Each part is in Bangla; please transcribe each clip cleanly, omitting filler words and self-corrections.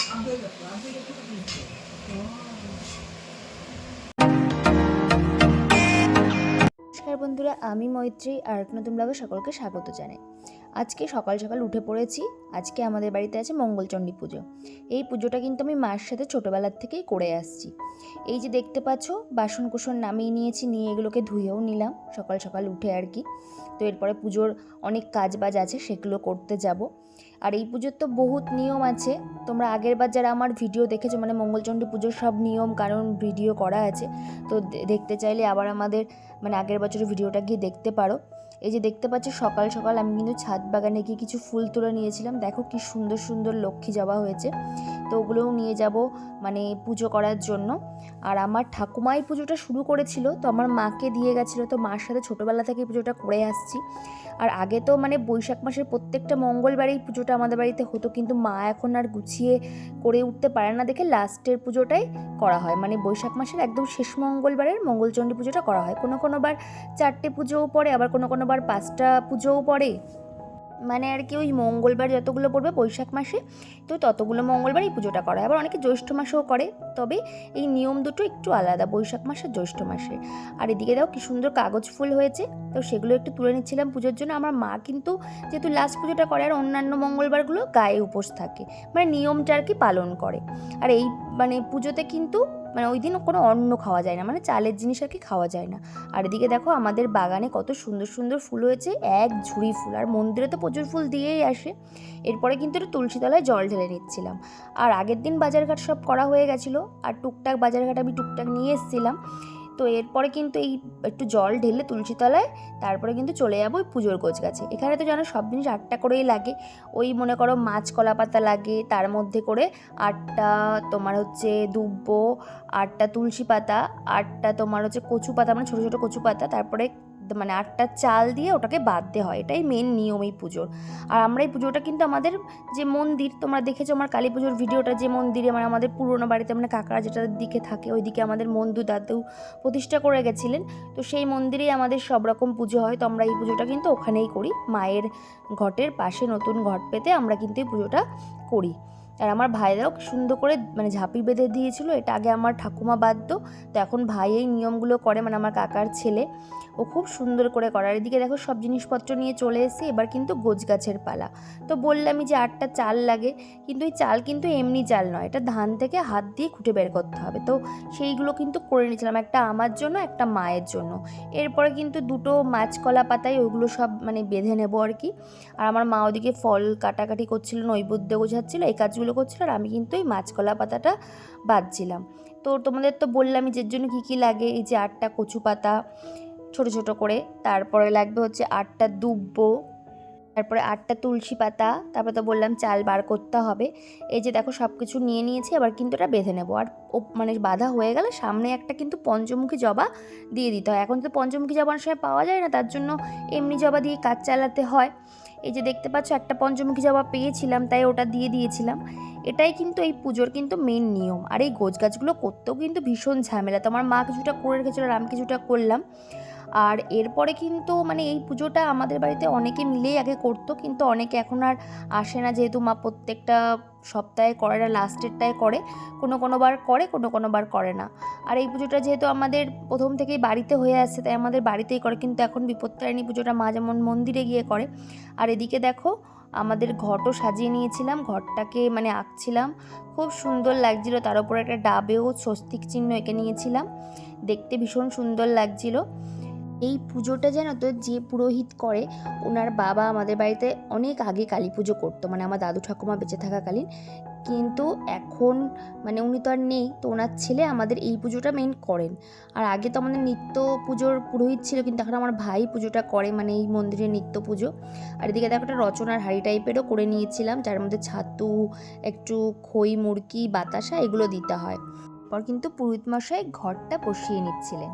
নমস্কার বন্ধুরা, আমি মৈত্রী আর এক নতুন ব্লগে সকলকে স্বাগত জানাই। আজকে সকাল সকাল উঠে পড়েছি। আজকে আমাদের বাড়িতে আছে মঙ্গলচণ্ডী পুজো। এই পুজোটা কিন্তু আমি মার সাথে ছোটোবেলার থেকেই করে আসছি। এই যে দেখতে পাচ্ছ, বাসন কুসন নামিয়ে নিয়েছি, নিয়ে এগুলোকে ধুয়েও নিলাম সকাল সকাল উঠে আর কি। তো এরপরে পুজোর অনেক কাজ বাজ আছে, সেগুলো করতে যাব। আর এই পুজোর তো বহুত নিয়ম আছে। তোমরা আগের বার যারা আমার ভিডিও দেখেছো, মানে মঙ্গলচণ্ডী পুজোর সব নিয়ম কারণ ভিডিও করা আছে, তো দেখতে চাইলে আবার আমাদের আগের বছরের ভিডিওটা গিয়ে দেখতে পারো। এই যে দেখতে পাচ্ছ, সকাল সকাল আমি কিন্তু ছাদ বাগানে গিয়ে কিছু ফুল তুলে নিয়েছিলাম। দেখো কি সুন্দর সুন্দর লক্ষ্মী জবা হয়েছে, তো ওগুলোও নিয়ে যাব পুজো করার জন্য। আর আমার ঠাকুমাই পুজোটা শুরু করেছিল, তো আমার মাকে দিয়ে গেছিলো, তো মার সাথে ছোটোবেলা থেকে পুজোটা করে আসছি। আর আগে তো বৈশাখ মাসের প্রত্যেকটা মঙ্গলবারেই পুজোটা আমাদের বাড়িতে হতো, কিন্তু মা এখন আর গুছিয়ে করে উঠতে পারে না দেখে লাস্টের পুজোটাই করা হয়। বৈশাখ মাসের একদম শেষ মঙ্গলবারের মঙ্গলচণ্ডী পুজোটা করা হয়। কোনো বার 4টে পুজোও পড়ে, আবার কোনো বার 5টা পুজোও পড়ে। আর কি ওই মঙ্গলবার যতগুলো পড়বে বৈশাখ মাসে, তো ততগুলো মঙ্গলবার এই পুজোটা করা হয়। আবার অনেকে জ্যৈষ্ঠ মাসেও করে, তবে এই নিয়ম দুটো একটু আলাদা, বৈশাখ মাস আর জ্যৈষ্ঠ মাসে। আর এদিকে দেখো কি সুন্দর কাগজ ফুল হয়েছে, তো সেগুলো একটু তুলে নিচ্ছিলাম পুজোর জন্য। আমার মা কিন্তু যেহেতু লাস্ট পুজোটা করে, আর অন্যান্য মঙ্গলবারগুলো গায়ে উপোস থাকে, নিয়মটা আর কি পালন করে। আর এই পুজোতে কিন্তু ওই দিন কোনো অন্ন খাওয়া যায় না, চালের জিনিস আর কি খাওয়া যায় না। আর এদিকে দেখো আমাদের বাগানে কত সুন্দর সুন্দর ফুল হয়েছে, এক ঝুড়ি ফুল। আর মন্দিরে তো প্রচুর ফুল দিয়েই আসে। এরপরে কিন্তু একটু তুলসী তলায় জল ঢেলে নিচ্ছিলাম। আর আগের দিন বাজারঘাট সব করা হয়ে গেছিলো, আর টুকটাক বাজারঘাট আমি টুকটাক নিয়ে এসেছিলাম। তো এরপরে কিন্তু এই একটু জল ঢেলে তুলসী তলায় তারপরে কিন্তু চলে যাবো ওই পুজোর গোছ গাছে। এখানে তো জানো সব জিনিস 8টা করেই লাগে। ওই মনে করো মাছ কলা পাতা লাগে, তার মধ্যে করে 8টা তোমার হচ্ছে দুব্বো, 8টা তুলসী পাতা, 8টা তোমার হচ্ছে কচু পাতা, ছোটো ছোটো কচু পাতা, তারপরে 8টা চাল দিয়ে ওটাকে বাঁধতে হয়। এটাই মেন নিয়ম এই পুজোর। আর আমরা এই পুজোটা কিন্তু আমাদের যে মন্দির, তোমরা দেখেছো আমার কালী পুজোর ভিডিওটা, যে মন্দিরে আমাদের পুরোনো বাড়িতে কাকারা যেটার দিকে থাকে, ওইদিকে আমাদের মন্দু দাদু প্রতিষ্ঠা করে গেছিলেন, তো সেই মন্দিরেই আমাদের সব রকম পুজো হয়। তো আমরা এই পুজোটা কিন্তু ওখানেই করি, মায়ের ঘটের পাশে নতুন ঘট পেতে আমরা কিন্তু এই পুজোটা করি। আর আমার ভাইরাও সুন্দর করে ঝাঁপি বেঁধে দিয়েছিল। এটা আগে আমার ঠাকুমা বাঁধতো, তো এখন ভাই এই নিয়মগুলো করে, আমার কাকার ছেলে, ও খুব সুন্দর করে করে। আর এদিকে দেখো সব জিনিসপত্র নিয়ে চলে এসে এবার কিন্তু গোছ গাছের পালা। তো বললামই যে 8টা চাল লাগে, কিন্তু এই চাল কিন্তু এমনি চাল নয়, এটা ধান থেকে হাত দিয়ে খুঁটে বের করতে হবে। তো সেইগুলো কিন্তু করে নিয়েছিলাম, একটা আমার জন্য, একটা মায়ের জন্য। এরপরে কিন্তু 2টো মাছ কলা পাতায় ওইগুলো সব বেঁধে নেবো আর কি। আর আমার মা ওদিকে ফল কাটাকাটি করছিল, নৈবেদ্য গোছাচ্ছিল, এই কাজগুলো করছিল, আর আমি কিন্তু এই মাছ কলা পাতাটা বাঁধছিলাম। তো তোমাদের তো বললামই যে জন্য কী কী লাগে। এই যে 8টা কচু পাতা ছোটো ছোটো করে, তারপরে লাগবে হচ্ছে 8টা দুব্বো, তারপরে 8টা তুলসী পাতা, তারপরে তো বললাম চাল বার করতে হবে। এই যে দেখো সব কিছু নিয়ে নিয়েছি, আবার কিন্তু এটা বেঁধে নেবো। আর বাঁধা হয়ে গেলে সামনে একটা কিন্তু পঞ্চমুখী জবা দিয়ে দিতে হয়। এখন তো পঞ্চমুখী জবা অনেক সময় পাওয়া যায় না, তার জন্য এমনি জবা দিয়ে কাজ চালাতে হয়। এই যে দেখতে পাচ্ছ একটা পঞ্চমুখী জবা পেয়েছিলাম, তাই ওটা দিয়ে দিয়েছিলাম। এটাই কিন্তু এই পুজোর কিন্তু মেন নিয়ম। আর এই গোছ গাছগুলো করতেও কিন্তু ভীষণ ঝামেলা। তো আমার মা কিছুটা করে রেখেছিল, আর আমি কিছুটা করলাম। আর এরপরে কিন্তু এই পুজোটা আমাদের বাড়িতে অনেকে মিলেই আগে করতো, কিন্তু অনেকে এখন আর আসে না, যেহেতু মা প্রত্যেকটা সপ্তাহে করে না, লাস্টেরটায় করে। কোনো বার করে, কোনো বার করে না। আর এই পুজোটা যেহেতু আমাদের প্রথম থেকেই বাড়িতে হয়ে আসছে, তাই আমাদের বাড়িতেই করে। কিন্তু এখন বিপত্তারিণী পুজোটা মা যেমন মন্দিরে গিয়ে করে। আর এদিকে দেখো আমাদের ঘটও সাজিয়ে নিয়েছিলাম, ঘরটাকে আঁকছিলাম, খুব সুন্দর লাগছিল। তার উপরে একটা ডাবেও স্বস্তিক চিহ্ন এঁকে নিয়েছিলাম, দেখতে ভীষণ সুন্দর লাগছিল। এই পুজোটা জানো তো, যে পুরোহিত করে, ওনার বাবা আমাদের বাড়িতে অনেক আগে কালী পুজো করতো, আমার দাদু ঠাকুমা বেঁচে থাকাকালীন। কিন্তু এখন উনি তো আর নেই, তো ওনার ছেলে আমাদের এই পুজোটা মেন করেন। আর আগে তো আমাদের নিত্য পুজোর পুরোহিত ছিল, কিন্তু এখন আমার ভাই পুজোটা করে, এই মন্দিরের নিত্য পুজো। আর এদিকে দেখো একটা রচনার হাঁড়ি টাইপেরও করে নিয়েছিলাম, যার মধ্যে ছাতু, একটু খই মুরকি, বাতাসা এগুলো দিতে হয়। পর কিন্তু পুরোহিত মশাই ঘরটা বসিয়ে নিচ্ছিলেন।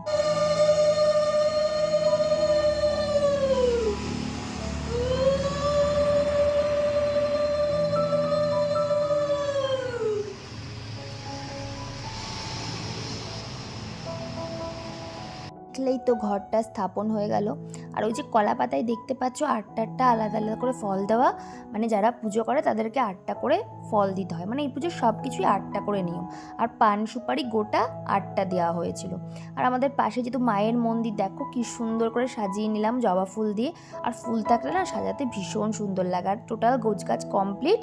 দেখলেই তো ঘরটা স্থাপন হয়ে গেল। আর ওই যে কলা পাতায় দেখতে পাচ্ছ আটটা আলাদা আলাদা করে ফল দেওয়া, মানে যারা পুজো করে তাদেরকে 8টা করে ফল দিতে হয়, মানে এই পুজোর সব কিছুই 8টা করে নিয়ম। আর পান সুপারি গোটা 8টা দেওয়া হয়েছিল। আর আমাদের পাশে যেহেতু মায়ের মন্দির, দেখো কি সুন্দর করে সাজিয়ে নিলাম জবা ফুল দিয়ে। আর ফুল থাকলে না সাজাতে ভীষণ সুন্দর লাগে। আর টোটাল গোছগাছ কমপ্লিট,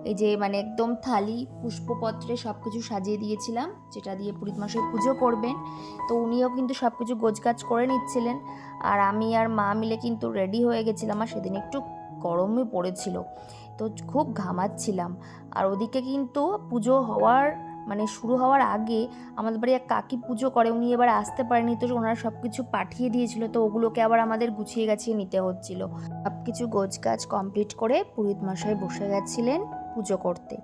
এই যে মানে একদম থালি পুষ্পপত্রে সব কিছু সাজিয়ে দিয়েছিলাম, যেটা দিয়ে পুরোহিত মশাই পুজো করবেন। তো উনিও কিন্তু সব কিছু গোছগাছ করে নিচ্ছিলেন, আর আমি আর মা মিলে কিন্তু রেডি হয়ে গেছিলাম। আর সেদিন একটু গরমই পড়েছিল, তো খুব ঘামাচ্ছিলাম। আর ওদিকে কিন্তু পুজো হওয়ার মানে শুরু হওয়ার আগে আমাদের বাড়ি এক কাকি পুজো করে, উনি এবার আসতে পারেনি, তো ওনারা সব কিছু পাঠিয়ে দিয়েছিল, তো ওগুলোকে আবার আমাদের গুছিয়ে গাছিয়ে নিতে হচ্ছিল। সব কিছু গোছগাছ কমপ্লিট করে পুরোহিত মশাই বসে গেছিলেন পুজো করতে।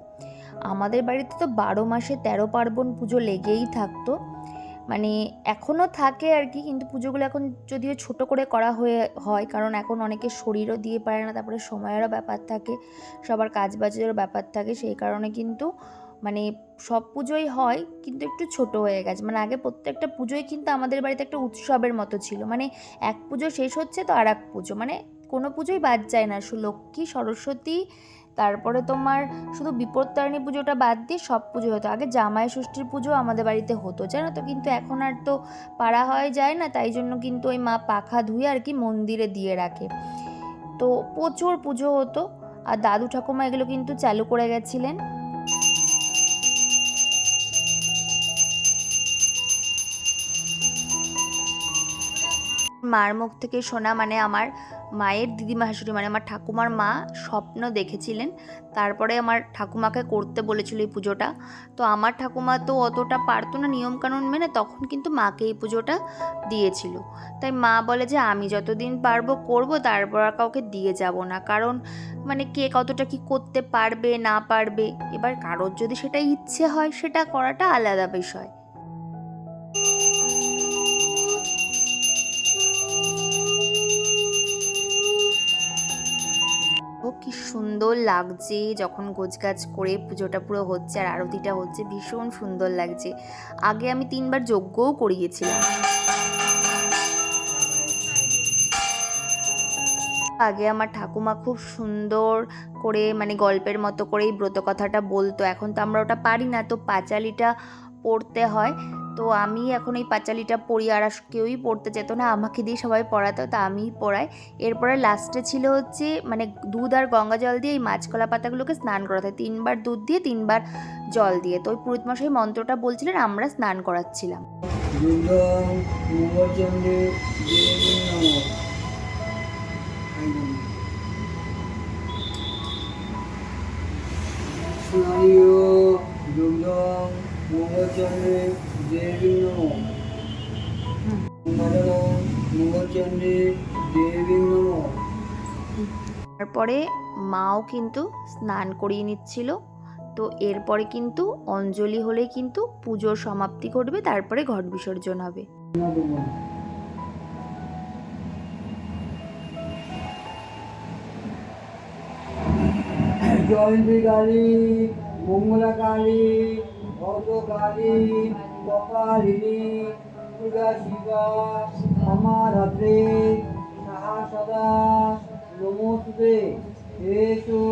আমাদের বাড়িতে তো 12 মাসে 13 পার্বণ পুজো লেগেই থাকতো, মানে এখনও থাকে আর কি, কিন্তু পুজোগুলো এখন যদিও ছোট করে করা হয়, কারণ এখন অনেকে শরীরও দিয়ে পারে না, তারপরে সময়েরও ব্যাপার থাকে, সবার কাজ বাজেরও ব্যাপার থাকে, সেই কারণে কিন্তু মানে সব পুজোই হয় কিন্তু একটু ছোট হয়ে গেছে। মানে আগে প্রত্যেকটা পুজোই কিন্তু আমাদের বাড়িতে একটা উৎসবের মতো ছিল, মানে এক পুজো শেষ হচ্ছে তো আর এক পুজো, মানে কোনো পুজোই বাদ যায় না। লক্ষ্মী, সরস্বতী, তারপরে তোমার শুধু বিপত্তারিণী পুজোটা বাদ দিয়ে সব পুজো হতো। আগে জামাই ষষ্ঠীর পুজো আমাদের বাড়িতে হতো, জানো তো, কিন্তু এখন আর তো পাড়া হয় যায় না, তাই জন্য কিন্তু ওই মা পাখা ধুয়ে আর কি মন্দিরে দিয়ে রাখে। তো প্রচুর পুজো হতো, আর দাদু ঠাকুমা এগুলো কিন্তু চালু করে গেছিলেন। মার মুখ থেকে শোনা, মানে আমার মায়ের দিদিমা শাশুড়ি মানে আমার ঠাকুমার মা স্বপ্ন দেখেছিলেন, তারপরে আমার ঠাকুমাকে করতে বলেছিল এই পুজোটা। তো আমার ঠাকুমা তো অতটা পারতো না নিয়মকানুন মেনে, তখন কিন্তু মাকে এই পুজোটা দিয়েছিল। তাই মা বলে যে আমি যতদিন পারবো করব, তারপর আর কাউকে দিয়ে যাব না, কারণ মানে কে কতটা কি করতে পারবে না পারবে, এবার কারোর যদি সেটা ইচ্ছে হয় সেটা করাটা আলাদা বিষয়। কি সুন্দর লাগছে যখন গোছগাছ করে পুজোটা পুরো হচ্ছে আর আরতিটা হচ্ছে, ভীষণ সুন্দর লাগছে। আগে আমি 3বার যজ্ঞও করিয়েছিলাম। আগে আমার ঠাকুমা খুব সুন্দর করে মানে গল্পের মতো করে এই ব্রত কথাটা বলতো, এখন তো আমরা ওটা পারি না, তো পাঁচালিটা পড়তে হয়। তো আমি এখন এই পাঁচালিটা পড়ি, আর কেউই পড়তে যেত না, আমাকে দিয়ে সবাই পড়াতো, তা আমিই পড়াই। এরপরে লাস্টে ছিল হচ্ছে মানে দুধ আর গঙ্গা জল দিয়ে এই মাছকলা পাতাগুলোকে স্নান করাতে হয়, 3বার দুধ দিয়ে 3বার জল দিয়ে। তো ওই পুরোহিত মশাই মন্ত্রটা বলছিলেন, আমরা স্নান করাচ্ছিলাম। তারপরে মাও কিন্তু স্নান করিয়ে নিচ্ছিল। তো এরপরে কিন্তু অঞ্জলি হলে কিন্তু পুজোর সমাপ্তি ঘটবে, তারপরে ঘট বিসর্জন হবে। জয়ন্তীকালী, মঙ্গলাকালী, ভদ্রকালী, কপালিনী, দুর্গা শিবা, ক্ষমাধাত্রী, সাহা সদা নমস্তুতে। এসো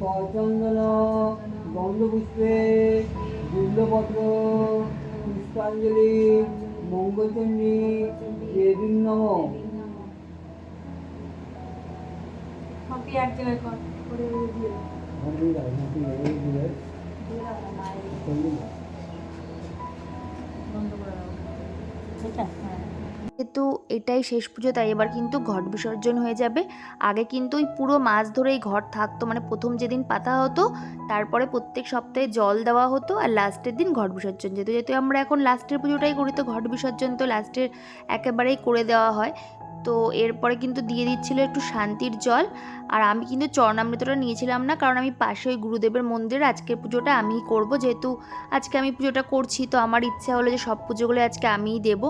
করচন্দন গন্ধপুষ্পে বিল্লপত্র পুষ্পাঞ্জলি মঙ্গলচণ্ডী দেবী নমঃ। যেহেতু এটাই শেষ পুজো, তাই এবার কিন্তু ঘট বিসর্জন হয়ে যাবে। আগে কিন্তু ওই পুরো মাস ধরে এই ঘট থাকতো, মানে প্রথম যেদিন পাতা হতো, তারপরে প্রত্যেক সপ্তাহে জল দেওয়া হতো, আর লাস্টের দিন ঘট বিসর্জন। যেহেতু যেহেতু আমরা এখন লাস্টের পুজোটাই করি, তো ঘট বিসর্জন তো লাস্টের একেবারেই করে দেওয়া হয়। তো এরপরে কিন্তু দিয়ে দিচ্ছিল একটু শান্তির জল, আর আমি কিন্তু চরণামৃতটা নিয়েছিলাম না, কারণ আমি পাশে ওই গুরুদেবের মন্দিরে আজকের পুজোটা আমিই করব, যেহেতু আজকে আমি পুজোটা করছি, তো আমার ইচ্ছা হলো যে সব পুজোগুলো আজকে আমিই দেবো।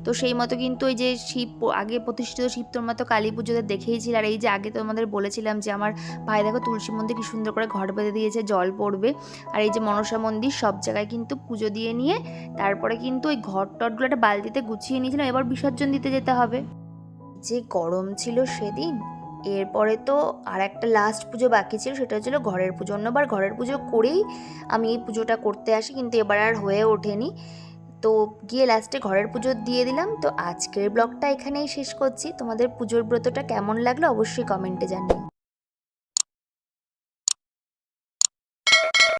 তো সেই মতো কিন্তু ওই যে শিব আগে প্রতিষ্ঠিত শিব তোর মতো কালী পুজোতে দেখেইছিল, আর এই যে আগে তোমাদের বলেছিলাম যে আমার ভাই দেখো তুলসী মন্দির কি সুন্দর করে ঘট বেঁধে দিয়েছে, জল পড়বে। আর এই যে মনসা মন্দির, সব জায়গায় কিন্তু পুজো দিয়ে নিয়ে তারপরে কিন্তু ওই ঘট টটগুলো একটা বালতিতে গুছিয়ে নিয়েছিলাম, এবার বিসর্জন দিতে যেতে হবে। যে গরম ছিল সেদিন। এরপরে তো আর একটা লাস্ট পুজো বাকি ছিল, সেটা হচ্ছিল ঘরের পুজো। অন্যবার ঘরের পুজো করেই আমি এই পুজোটা করতে আসি, কিন্তু এবার আর হয়ে ওঠেনি। তো গিয়ে লাস্টে ঘরের পুজো দিয়ে দিলাম। তো আজকের ব্লগটা এখানেই শেষ করছি। তোমাদের পুজোর ব্রতটা কেমন লাগলো অবশ্যই কমেন্টে জানিও।